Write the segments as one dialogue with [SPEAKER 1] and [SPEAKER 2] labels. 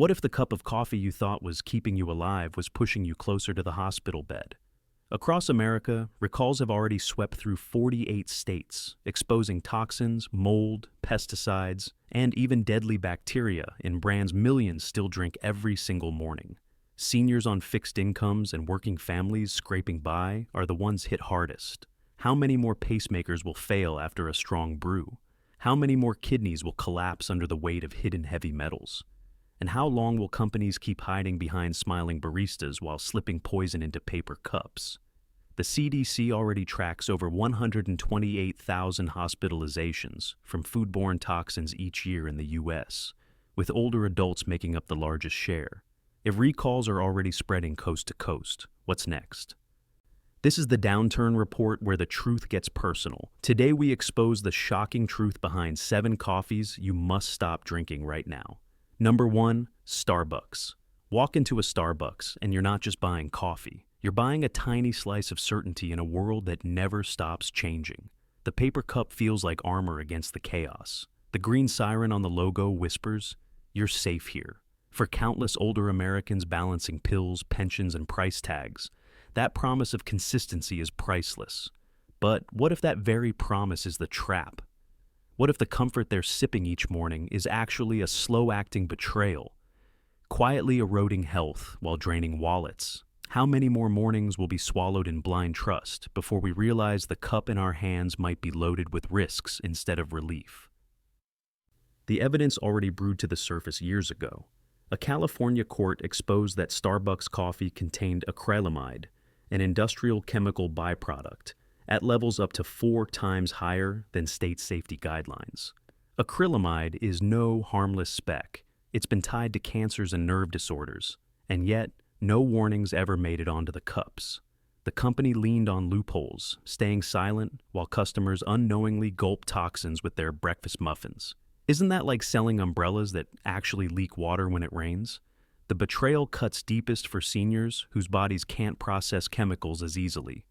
[SPEAKER 1] What if the cup of coffee you thought was keeping you alive was pushing you closer to the hospital bed? Across America, recalls have already swept through 48 states, exposing toxins, mold, pesticides, and even deadly bacteria in brands millions still drink every single morning. Seniors on fixed incomes and working families scraping by are the ones hit hardest. How many more pacemakers will fail after a strong brew? How many more kidneys will collapse under the weight of hidden heavy metals? And how long will companies keep hiding behind smiling baristas while slipping poison into paper cups? The CDC already tracks over 128,000 hospitalizations from foodborne toxins each year in the US, with older adults making up the largest share. If recalls are already spreading coast to coast, what's next? This is the Downturn Report, where the truth gets personal. Today we expose the shocking truth behind 7 coffees you must stop drinking right now. Number 1, Starbucks. Walk into a Starbucks and you're not just buying coffee. You're buying a tiny slice of certainty in a world that never stops changing. The paper cup feels like armor against the chaos. The green siren on the logo whispers, "You're safe here." For countless older Americans balancing pills, pensions, and price tags, that promise of consistency is priceless. But what if that very promise is the trap? What if the comfort they're sipping each morning is actually a slow-acting betrayal, quietly eroding health while draining wallets? How many more mornings will be swallowed in blind trust before we realize the cup in our hands might be loaded with risks instead of relief? The evidence already brewed to the surface years ago. A California court exposed that Starbucks coffee contained acrylamide, an industrial chemical byproduct, at levels up to 4 times higher than state safety guidelines. Acrylamide is no harmless speck. It's been tied to cancers and nerve disorders, and yet no warnings ever made it onto the cups. The company leaned on loopholes, staying silent while customers unknowingly gulp toxins with their breakfast muffins. Isn't that like selling umbrellas that actually leak water when it rains? The betrayal cuts deepest for seniors whose bodies can't process chemicals as easily,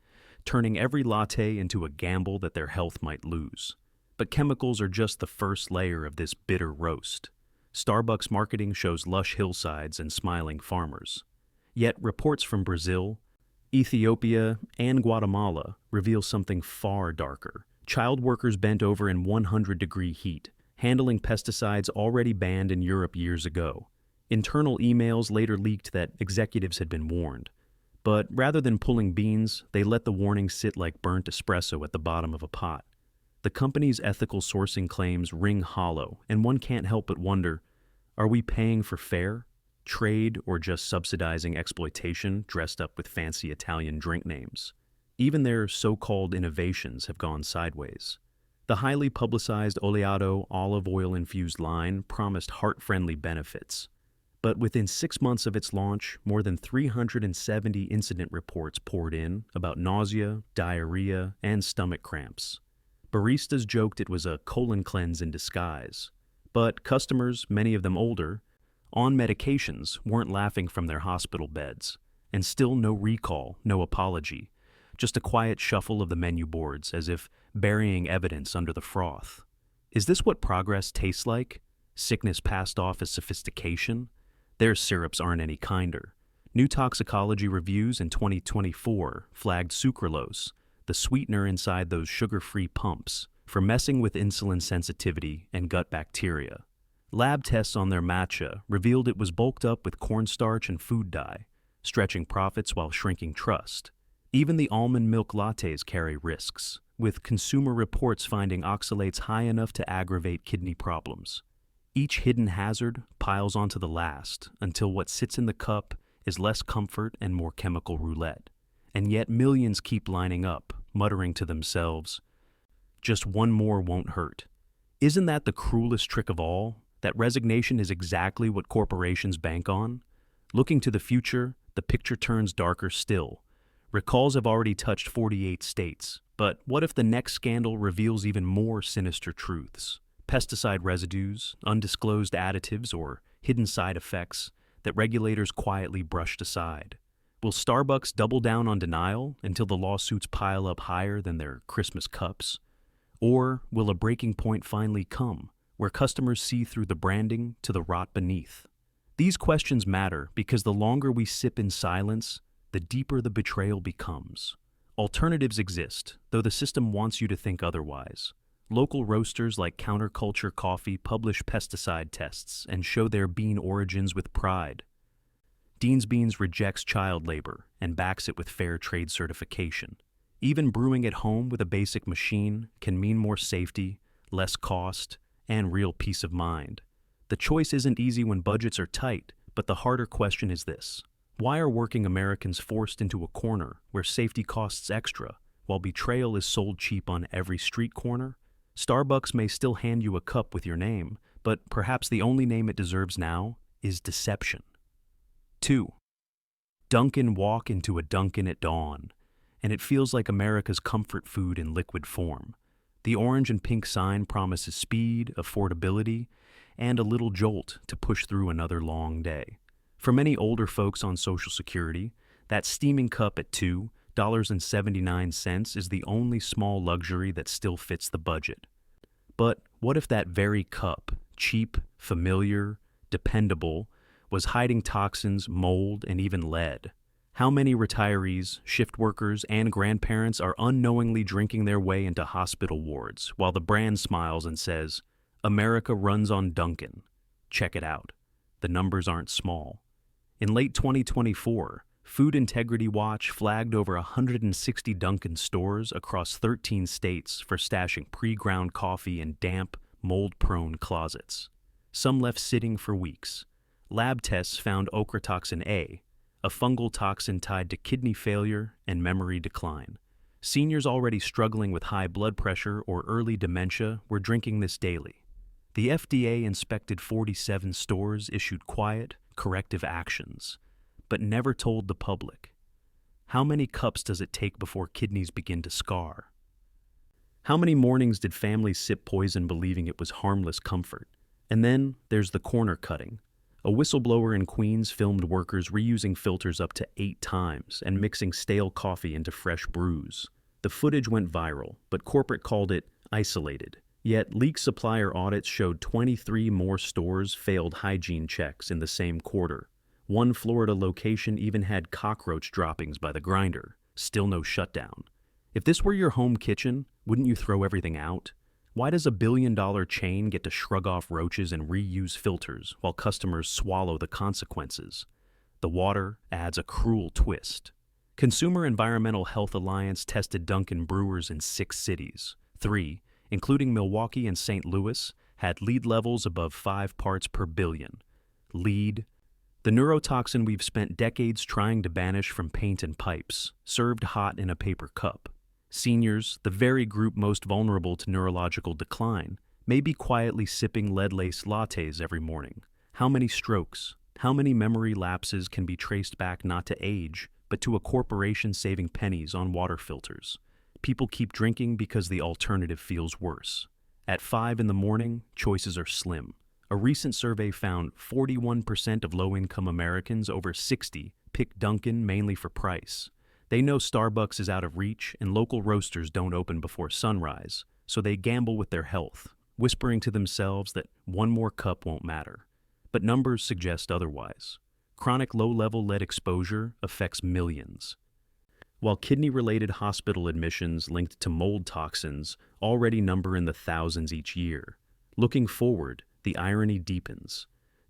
[SPEAKER 1] turning every latte into a gamble that their health might lose. But chemicals are just the first layer of this bitter roast. Starbucks marketing shows lush hillsides and smiling farmers. Yet reports from Brazil, Ethiopia, and Guatemala reveal something far darker. Child workers bent over in 100-degree heat, handling pesticides already banned in Europe years ago. Internal emails later leaked that executives had been warned. But rather than pulling beans, they let the warning sit like burnt espresso at the bottom of a pot. The company's ethical sourcing claims ring hollow, and one can't help but wonder, are we paying for fair trade or just subsidizing exploitation dressed up with fancy Italian drink names? Even their so-called innovations have gone sideways. The highly publicized oleato olive oil-infused line promised heart-friendly benefits. But within 6 months of its launch, more than 370 incident reports poured in about nausea, diarrhea, and stomach cramps. Baristas joked it was a colon cleanse in disguise. But customers, many of them older, on medications, weren't laughing from their hospital beds. And still no recall, no apology. Just a quiet shuffle of the menu boards, as if burying evidence under the froth. Is this what progress tastes like? Sickness passed off as sophistication? Their syrups aren't any kinder. New toxicology reviews in 2024 flagged sucralose, the sweetener inside those sugar-free pumps, for messing with insulin sensitivity and gut bacteria. Lab tests on their matcha revealed it was bulked up with cornstarch and food dye, stretching profits while shrinking trust. Even the almond milk lattes carry risks, with consumer reports finding oxalates high enough to aggravate kidney problems. Each hidden hazard piles onto the last until what sits in the cup is less comfort and more chemical roulette. And yet millions keep lining up, muttering to themselves, "Just one more won't hurt." Isn't that the cruelest trick of all? That resignation is exactly what corporations bank on? Looking to the future, the picture turns darker still. Recalls have already touched 48 states, but what if the next scandal reveals even more sinister truths? Pesticide residues, undisclosed additives, or hidden side effects that regulators quietly brushed aside. Will Starbucks double down on denial until the lawsuits pile up higher than their Christmas cups? Or will a breaking point finally come, where customers see through the branding to the rot beneath? These questions matter because the longer we sip in silence, the deeper the betrayal becomes. Alternatives exist, though the system wants you to think otherwise. Local roasters like Counterculture Coffee publish pesticide tests and show their bean origins with pride. Dean's Beans rejects child labor and backs it with fair trade certification. Even brewing at home with a basic machine can mean more safety, less cost, and real peace of mind. The choice isn't easy when budgets are tight, but the harder question is this: why are working Americans forced into a corner where safety costs extra, while betrayal is sold cheap on every street corner? Starbucks may still hand you a cup with your name, but perhaps the only name it deserves now is deception. 2. Dunkin walk into a Dunkin at dawn, and it feels like America's comfort food in liquid form. The orange and pink sign promises speed, affordability, and a little jolt to push through another long day. For many older folks on Social Security, that steaming cup at $2.79 is the only small luxury that still fits the budget. But what if that very cup, cheap, familiar, dependable, was hiding toxins, mold, and even lead? How many retirees, shift workers, and grandparents are unknowingly drinking their way into hospital wards while the brand smiles and says, "America runs on Dunkin"? Check it out. The numbers aren't small. In late 2024, Food Integrity Watch flagged over 160 Dunkin' stores across 13 states for stashing pre-ground coffee in damp, mold-prone closets. Some left sitting for weeks. Lab tests found ochratoxin A, a fungal toxin tied to kidney failure and memory decline. Seniors already struggling with high blood pressure or early dementia were drinking this daily. The FDA inspected 47 stores, issued quiet, corrective actions, but never told the public. How many cups does it take before kidneys begin to scar? How many mornings did families sip poison believing it was harmless comfort? And then there's the corner cutting. A whistleblower in Queens filmed workers reusing filters up to 8 times and mixing stale coffee into fresh brews. The footage went viral, but corporate called it isolated. Yet leaked supplier audits showed 23 more stores failed hygiene checks in the same quarter. One Florida location even had cockroach droppings by the grinder. Still no shutdown. If this were your home kitchen, wouldn't you throw everything out? Why does a billion-dollar chain get to shrug off roaches and reuse filters while customers swallow the consequences? The water adds a cruel twist. Consumer Environmental Health Alliance tested Dunkin' brewers in 6 cities. 3, including Milwaukee and St. Louis, had lead levels above 5 parts per billion. Lead, the neurotoxin we've spent decades trying to banish from paint and pipes, served hot in a paper cup. Seniors, the very group most vulnerable to neurological decline, may be quietly sipping lead-laced lattes every morning. How many strokes, how many memory lapses can be traced back not to age, but to a corporation saving pennies on water filters? People keep drinking because the alternative feels worse. At 5 in the morning, choices are slim. A recent survey found 41% of low-income Americans over 60 pick Dunkin' mainly for price. They know Starbucks is out of reach and local roasters don't open before sunrise, so they gamble with their health, whispering to themselves that one more cup won't matter. But numbers suggest otherwise. Chronic low-level lead exposure affects millions, while kidney-related hospital admissions linked to mold toxins already number in the thousands each year. Looking forward, the irony deepens.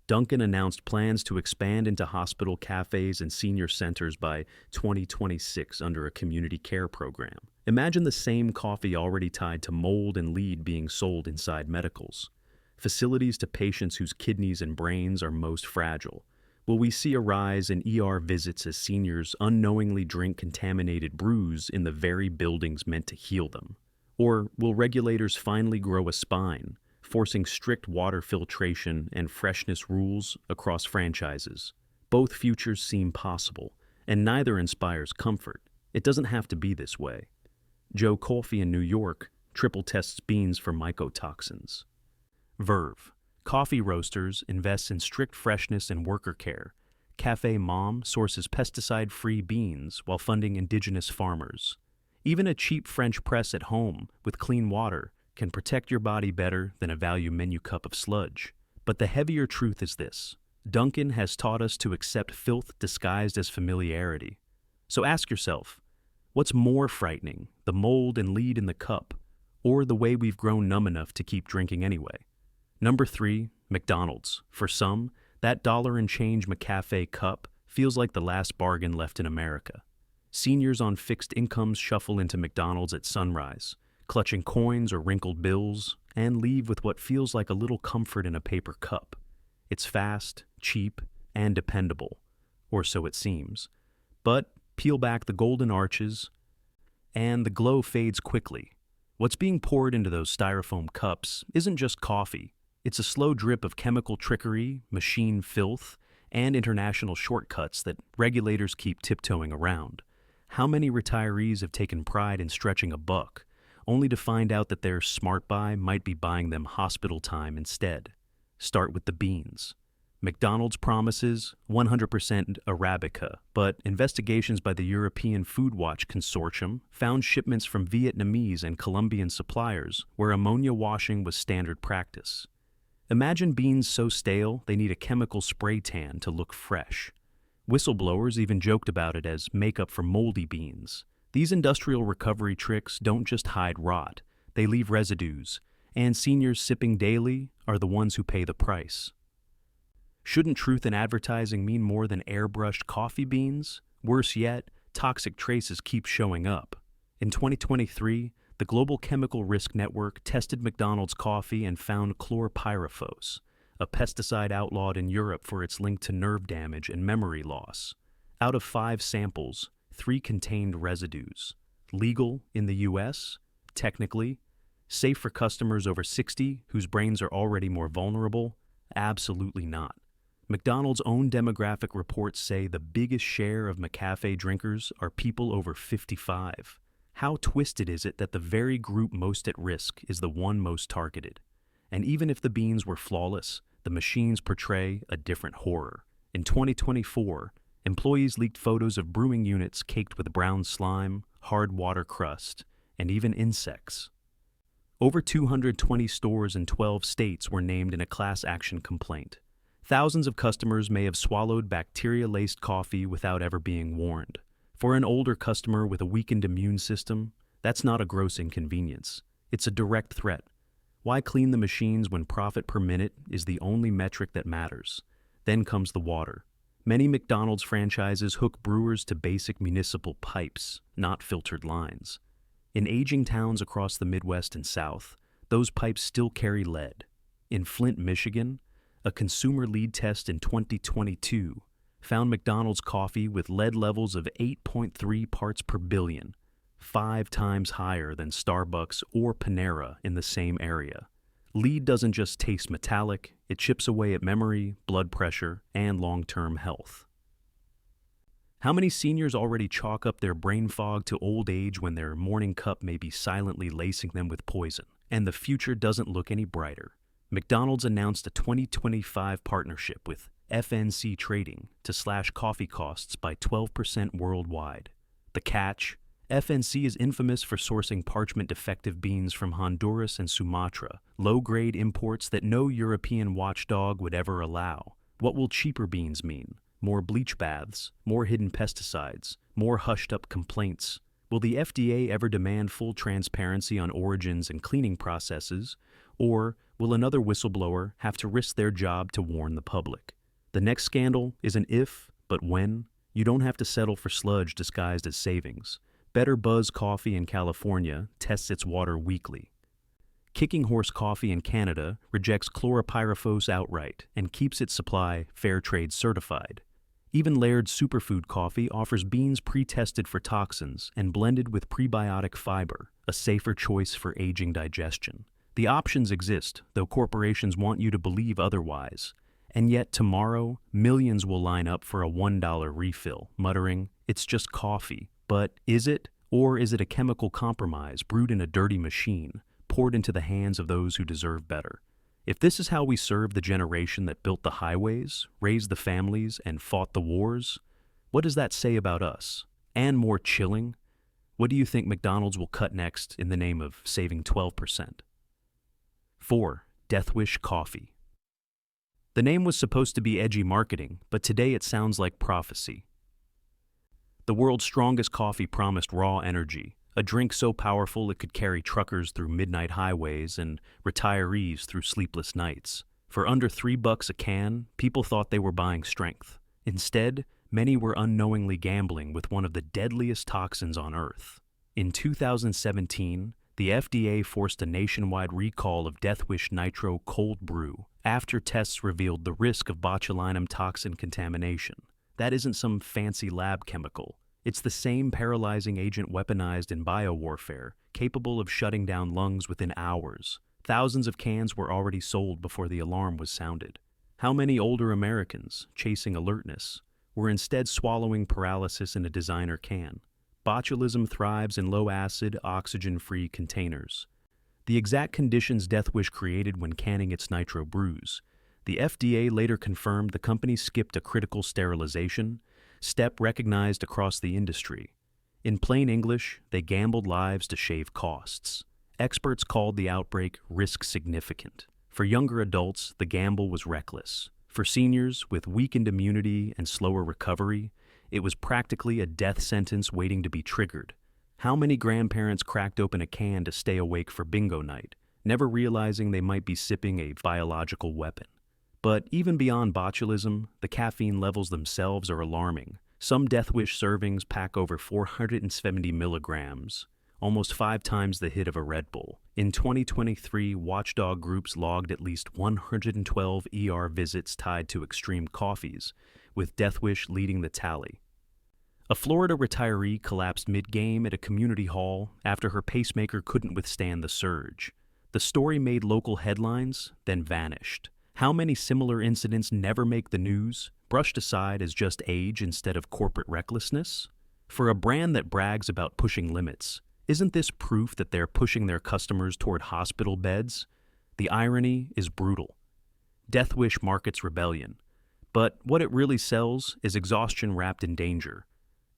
[SPEAKER 1] Dunkin' announced plans to expand into hospital cafes and senior centers by 2026 under a community care program. Imagine the same coffee already tied to mold and lead being sold inside medicals. Facilities to patients whose kidneys and brains are most fragile. Will we see a rise in ER visits as seniors unknowingly drink contaminated brews in the very buildings meant to heal them? Or will regulators finally grow a spine, forcing strict water filtration and freshness rules across franchises? Both futures seem possible, and neither inspires comfort. It doesn't have to be this way. Joe Coffee in New York triple tests beans for mycotoxins. Verve. Coffee roasters invests in strict freshness and worker care. Cafe Mom sources pesticide-free beans while funding indigenous farmers. Even a cheap French press at home with clean water can protect your body better than a value menu cup of sludge. But the heavier truth is this: Dunkin has taught us to accept filth disguised as familiarity. So ask yourself, what's more frightening, the mold and lead in the cup, or the way we've grown numb enough to keep drinking anyway? Number 3, McDonald's. For some, that dollar and change McCafe cup feels like the last bargain left in America. Seniors on fixed incomes shuffle into McDonald's at sunrise, clutching coins or wrinkled bills, and leave with what feels like a little comfort in a paper cup. It's fast, cheap, and dependable, or so it seems. But peel back the golden arches, and the glow fades quickly. What's being poured into those styrofoam cups isn't just coffee. It's a slow drip of chemical trickery, machine filth, and international shortcuts that regulators keep tiptoeing around. How many retirees have taken pride in stretching a buck, only to find out that their smart buy might be buying them hospital time instead? Start with the beans. McDonald's promises 100% Arabica, but investigations by the European Food Watch Consortium found shipments from Vietnamese and Colombian suppliers where ammonia washing was standard practice. Imagine beans so stale they need a chemical spray tan to look fresh. Whistleblowers even joked about it as makeup for moldy beans. These industrial recovery tricks don't just hide rot, they leave residues, and seniors sipping daily are the ones who pay the price. Shouldn't truth in advertising mean more than airbrushed coffee beans? Worse yet, toxic traces keep showing up. In 2023, the Global Chemical Risk Network tested McDonald's coffee and found chlorpyrifos, a pesticide outlawed in Europe for its link to nerve damage and memory loss. Out of 5 samples, 3 contained residues. Legal in the US? Technically. Safe for customers over 60 whose brains are already more vulnerable? Absolutely not. McDonald's own demographic reports say the biggest share of McCafe drinkers are people over 55. How twisted is it that the very group most at risk is the one most targeted? And even if the beans were flawless, the machines portray a different horror. In 2024, employees leaked photos of brewing units caked with brown slime, hard water crust, and even insects. Over 220 stores in 12 states were named in a class action complaint. Thousands of customers may have swallowed bacteria-laced coffee without ever being warned. For an older customer with a weakened immune system, that's not a gross inconvenience. It's a direct threat. Why clean the machines when profit per minute is the only metric that matters? Then comes the water. Many McDonald's franchises hook brewers to basic municipal pipes, not filtered lines. In aging towns across the Midwest and South, those pipes still carry lead. In Flint, Michigan, a consumer lead test in 2022 found McDonald's coffee with lead levels of 8.3 parts per billion, 5 times higher than Starbucks or Panera in the same area. Lead doesn't just taste metallic, it chips away at memory, blood pressure, and long-term health. How many seniors already chalk up their brain fog to old age when their morning cup may be silently lacing them with poison? And the future doesn't look any brighter. McDonald's announced a 2025 partnership with FNC Trading to slash coffee costs by 12% worldwide. The catch? FNC is infamous for sourcing parchment-defective beans from Honduras and Sumatra, low-grade imports that no European watchdog would ever allow. What will cheaper beans mean? More bleach baths, more hidden pesticides, more hushed-up complaints. Will the FDA ever demand full transparency on origins and cleaning processes, or will another whistleblower have to risk their job to warn the public? The next scandal isn't if, but when. You don't have to settle for sludge disguised as savings. Better Buzz Coffee in California tests its water weekly. Kicking Horse Coffee in Canada rejects chlorpyrifos outright and keeps its supply fair trade certified. Even Laird Superfood Coffee offers beans pre-tested for toxins and blended with prebiotic fiber, a safer choice for aging digestion. The options exist, though corporations want you to believe otherwise. And yet tomorrow, millions will line up for a $1 refill, muttering, "It's just coffee." But is it? Or is it a chemical compromise brewed in a dirty machine, poured into the hands of those who deserve better? If this is how we serve the generation that built the highways, raised the families, and fought the wars, what does that say about us? And more chilling, what do you think McDonald's will cut next in the name of saving 12%? 4. Death Wish Coffee. The name was supposed to be edgy marketing, but today it sounds like prophecy. The world's strongest coffee promised raw energy, a drink so powerful it could carry truckers through midnight highways and retirees through sleepless nights. For under $3 a can, people thought they were buying strength. Instead, many were unknowingly gambling with one of the deadliest toxins on Earth. In 2017, the FDA forced a nationwide recall of Death Wish Nitro Cold Brew after tests revealed the risk of botulism toxin contamination. That isn't some fancy lab chemical. It's the same paralyzing agent weaponized in biowarfare, capable of shutting down lungs within hours. Thousands of cans were already sold before the alarm was sounded. How many older Americans, chasing alertness, were instead swallowing paralysis in a designer can? Botulism thrives in low-acid, oxygen-free containers. The exact conditions Death Wish created when canning its nitro brews. The FDA later confirmed the company skipped a critical sterilization, step recognized across the industry. In plain English, they gambled lives to shave costs. Experts called the outbreak risk significant. For younger adults, the gamble was reckless. For seniors with weakened immunity and slower recovery, it was practically a death sentence waiting to be triggered. How many grandparents cracked open a can to stay awake for bingo night, never realizing they might be sipping a biological weapon? But even beyond botulism, the caffeine levels themselves are alarming. Some Death Wish servings pack over 470 milligrams, almost 5 times the hit of a Red Bull. In 2023, watchdog groups logged at least 112 ER visits tied to extreme coffees, with Death Wish leading the tally. A Florida retiree collapsed mid-game at a community hall after her pacemaker couldn't withstand the surge. The story made local headlines, then vanished. How many similar incidents never make the news, brushed aside as just age instead of corporate recklessness? For a brand that brags about pushing limits, isn't this proof that they're pushing their customers toward hospital beds? The irony is brutal. Death Wish markets rebellion, but what it really sells is exhaustion wrapped in danger.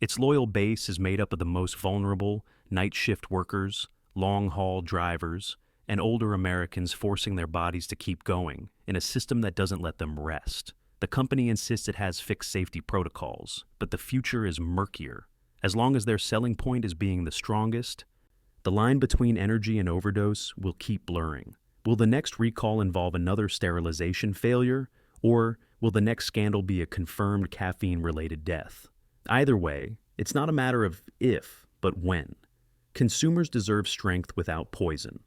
[SPEAKER 1] Its loyal base is made up of the most vulnerable, night shift workers, long-haul drivers, and older Americans forcing their bodies to keep going in a system that doesn't let them rest. The company insists it has fixed safety protocols, but the future is murkier. As long as their selling point is being the strongest, the line between energy and overdose will keep blurring. Will the next recall involve another sterilization failure, or will the next scandal be a confirmed caffeine-related death? Either way, it's not a matter of if, but when. Consumers deserve strength without poison.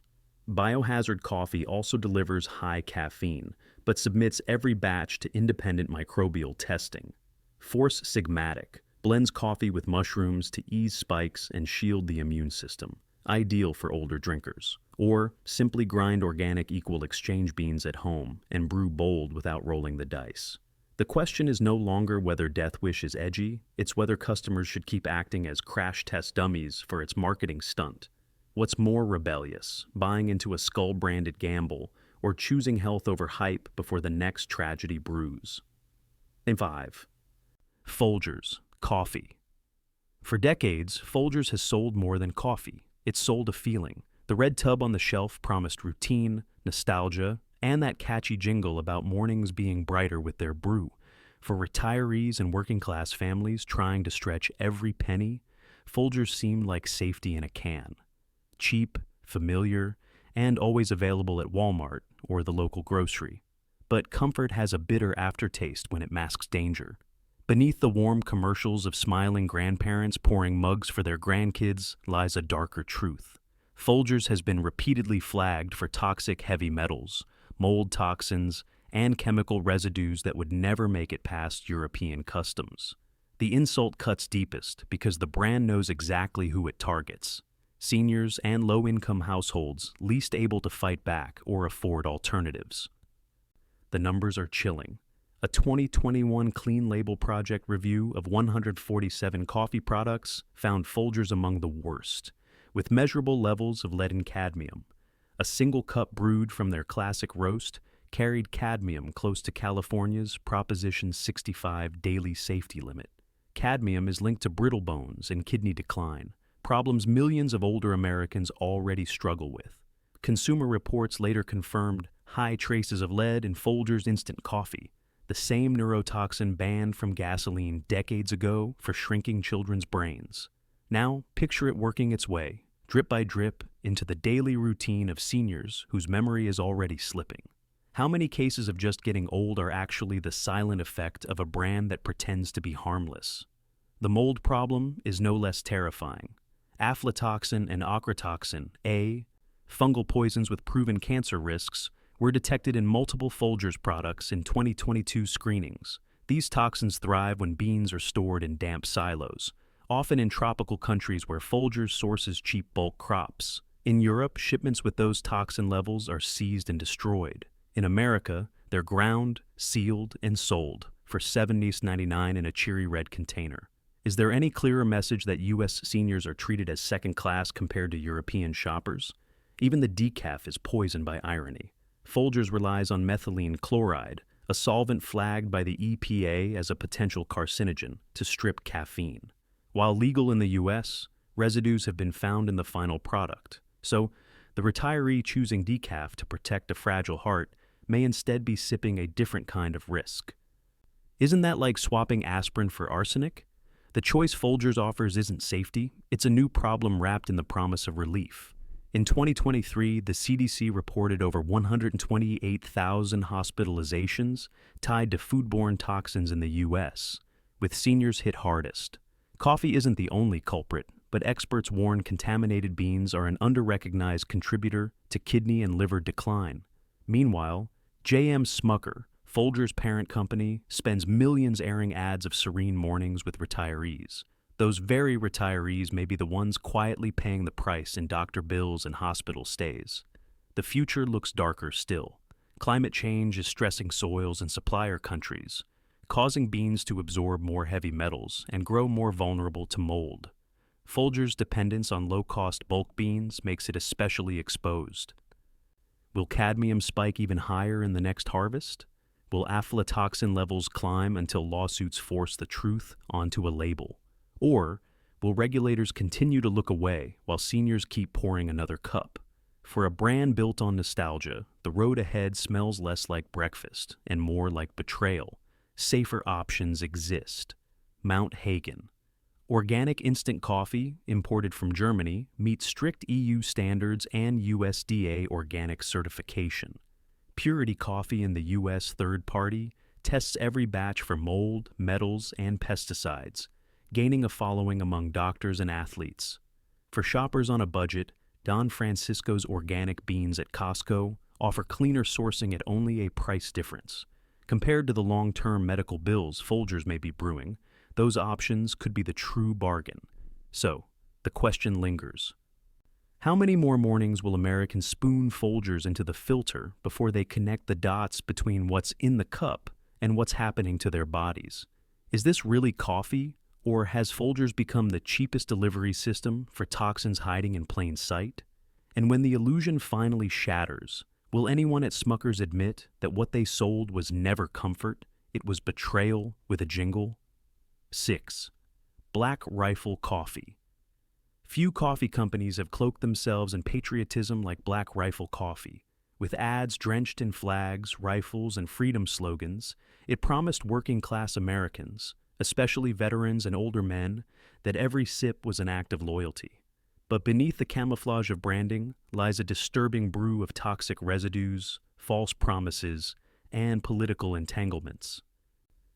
[SPEAKER 1] Biohazard coffee also delivers high caffeine, but submits every batch to independent microbial testing. Force Sigmatic blends coffee with mushrooms to ease spikes and shield the immune system, ideal for older drinkers. Or simply grind organic equal exchange beans at home and brew bold without rolling the dice. The question is no longer whether Death Wish is edgy, it's whether customers should keep acting as crash test dummies for its marketing stunt. What's more rebellious, buying into a skull-branded gamble, or choosing health over hype before the next tragedy brews? 5. Folgers, coffee. For decades, Folgers has sold more than coffee. It's sold a feeling. The red tub on the shelf promised routine, nostalgia, and that catchy jingle about mornings being brighter with their brew. For retirees and working-class families trying to stretch every penny, Folgers seemed like safety in a can. Cheap, familiar, and always available at Walmart or the local grocery. But comfort has a bitter aftertaste when it masks danger. Beneath the warm commercials of smiling grandparents pouring mugs for their grandkids lies a darker truth. Folgers has been repeatedly flagged for toxic heavy metals, mold toxins, and chemical residues that would never make it past European customs. The insult cuts deepest because the brand knows exactly who it targets: seniors and low-income households least able to fight back or afford alternatives. The numbers are chilling. A 2021 Clean Label Project review of 147 coffee products found Folgers among the worst, with measurable levels of lead and cadmium. A single cup brewed from their classic roast carried cadmium close to California's Proposition 65 daily safety limit. Cadmium is linked to brittle bones and kidney decline, problems millions of older Americans already struggle with. Consumer Reports later confirmed high traces of lead in Folgers instant coffee, the same neurotoxin banned from gasoline decades ago for shrinking children's brains. Now, picture it working its way, drip by drip, into the daily routine of seniors whose memory is already slipping. How many cases of just getting old are actually the silent effect of a brand that pretends to be harmless? The mold problem is no less terrifying. Aflatoxin and ochratoxin, fungal poisons with proven cancer risks, were detected in multiple Folgers products in 2022 screenings. These toxins thrive when beans are stored in damp silos, often in tropical countries where Folgers sources cheap bulk crops. In Europe, shipments with those toxin levels are seized and destroyed. In America, they're ground, sealed, and sold for $7.99 in a cheery red container. Is there any clearer message that U.S. seniors are treated as second class compared to European shoppers? Even the decaf is poisoned by irony. Folgers relies on methylene chloride, a solvent flagged by the EPA as a potential carcinogen, to strip caffeine. While legal in the U.S., residues have been found in the final product. So, the retiree choosing decaf to protect a fragile heart may instead be sipping a different kind of risk. Isn't that like swapping aspirin for arsenic? The choice Folgers offers isn't safety, it's a new problem wrapped in the promise of relief. In 2023, the CDC reported over 128,000 hospitalizations tied to foodborne toxins in the U.S., with seniors hit hardest. Coffee isn't the only culprit, but experts warn contaminated beans are an under-recognized contributor to kidney and liver decline. Meanwhile, J.M. Smucker, Folgers' parent company, spends millions airing ads of serene mornings with retirees. Those very retirees may be the ones quietly paying the price in doctor bills and hospital stays. The future looks darker still. Climate change is stressing soils and supplier countries, causing beans to absorb more heavy metals and grow more vulnerable to mold. Folgers' dependence on low-cost bulk beans makes it especially exposed. Will cadmium spike even higher in the next harvest? Will aflatoxin levels climb until lawsuits force the truth onto a label? Or will regulators continue to look away while seniors keep pouring another cup? For a brand built on nostalgia, the road ahead smells less like breakfast and more like betrayal. Safer options exist. Mount Hagen. Organic instant coffee, imported from Germany, meets strict EU standards and USDA organic certification. Purity Coffee in the U.S. third party tests every batch for mold, metals, and pesticides, gaining a following among doctors and athletes. For shoppers on a budget, Don Francisco's organic beans at Costco offer cleaner sourcing at only a price difference. Compared to the long-term medical bills Folgers may be brewing, those options could be the true bargain. So, the question lingers. How many more mornings will Americans spoon Folgers into the filter before they connect the dots between what's in the cup and what's happening to their bodies? Is this really coffee, or has Folgers become the cheapest delivery system for toxins hiding in plain sight? And when the illusion finally shatters, will anyone at Smucker's admit that what they sold was never comfort, it was betrayal with a jingle? 6. Black Rifle Coffee. Few coffee companies have cloaked themselves in patriotism like Black Rifle Coffee. With ads drenched in flags, rifles, and freedom slogans, it promised working-class Americans, especially veterans and older men, that every sip was an act of loyalty. But beneath the camouflage of branding lies a disturbing brew of toxic residues, false promises, and political entanglements.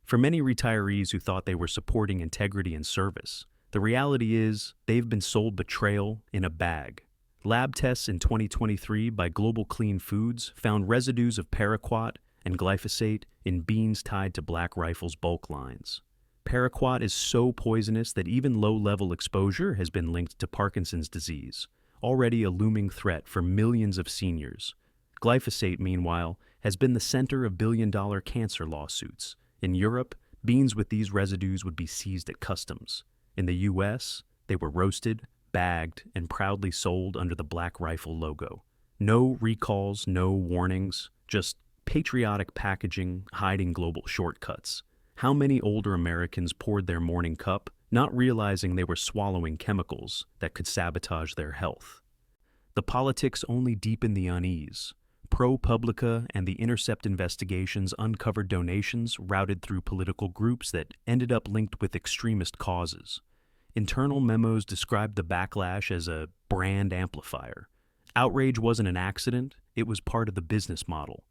[SPEAKER 1] For many retirees who thought they were supporting integrity and service, the reality is they've been sold betrayal in a bag. Lab tests in 2023 by Global Clean Foods found residues of paraquat and glyphosate in beans tied to Black Rifle's bulk lines. Paraquat is so poisonous that even low-level exposure has been linked to Parkinson's disease, already a looming threat for millions of seniors. Glyphosate, meanwhile, has been the center of billion-dollar cancer lawsuits. In Europe, beans with these residues would be seized at customs. In the U.S., they were roasted, bagged, and proudly sold under the Black Rifle logo. No recalls, no warnings, just patriotic packaging hiding global shortcuts. How many older Americans poured their morning cup, not realizing they were swallowing chemicals that could sabotage their health? The politics only deepen the unease. ProPublica and the Intercept investigations uncovered donations routed through political groups that ended up linked with extremist causes. Internal memos described the backlash as a brand amplifier. Outrage wasn't an accident, it was part of the business model.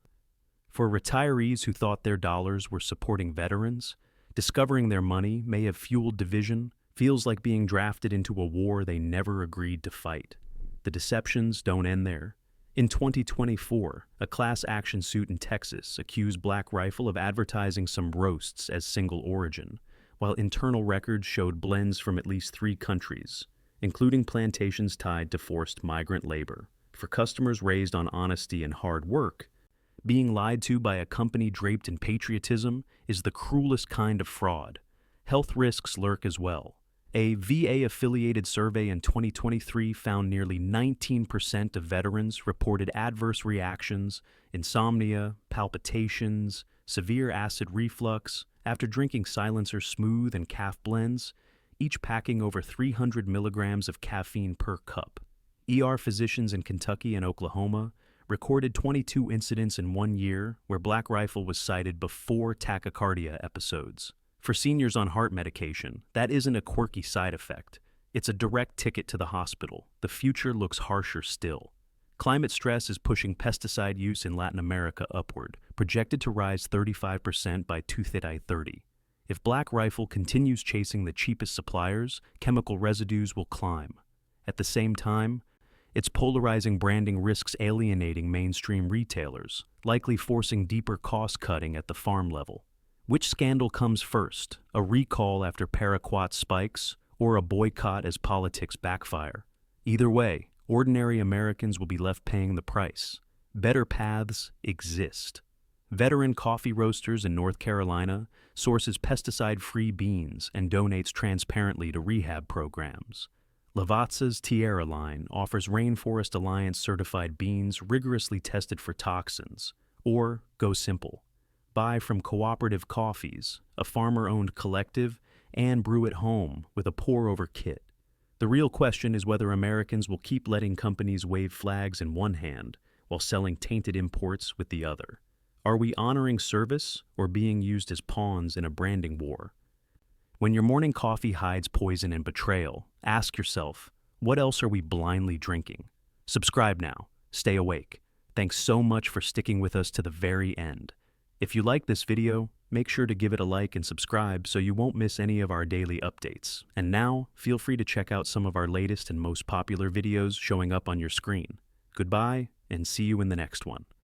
[SPEAKER 1] For retirees who thought their dollars were supporting veterans, discovering their money may have fueled division feels like being drafted into a war they never agreed to fight. The deceptions don't end there. In 2024, a class action suit in Texas accused Black Rifle of advertising some roasts as single origin, while internal records showed blends from at least 3 countries, including plantations tied to forced migrant labor. For customers raised on honesty and hard work, being lied to by a company draped in patriotism is the cruelest kind of fraud. Health risks lurk as well. A VA-affiliated survey in 2023 found nearly 19% of veterans reported adverse reactions, insomnia, palpitations, severe acid reflux after drinking Silencer Smooth and Calf blends, each packing over 300 milligrams of caffeine per cup. ER physicians in Kentucky and Oklahoma recorded 22 incidents in 1 year where Black Rifle was cited before tachycardia episodes. For seniors on heart medication, that isn't a quirky side effect. It's a direct ticket to the hospital. The future looks harsher still. Climate stress is pushing pesticide use in Latin America upward, projected to rise 35% by 2030. If Black Rifle continues chasing the cheapest suppliers, chemical residues will climb. At the same time, its polarizing branding risks alienating mainstream retailers, likely forcing deeper cost-cutting at the farm level. Which scandal comes first, a recall after paraquat spikes, or a boycott as politics backfire? Either way, ordinary Americans will be left paying the price. Better paths exist. Veteran Coffee Roasters in North Carolina sources pesticide-free beans and donates transparently to rehab programs. Lavazza's Tierra line offers Rainforest Alliance certified beans rigorously tested for toxins. Or go simple. Buy from Cooperative Coffees, a farmer-owned collective, and brew at home with a pour-over kit. The real question is whether Americans will keep letting companies wave flags in one hand while selling tainted imports with the other. Are we honoring service or being used as pawns in a branding war? When your morning coffee hides poison and betrayal, ask yourself, what else are we blindly drinking? Subscribe now. Stay awake. Thanks so much for sticking with us to the very end. If you like this video, make sure to give it a like and subscribe so you won't miss any of our daily updates. And now, feel free to check out some of our latest and most popular videos showing up on your screen. Goodbye, and see you in the next one.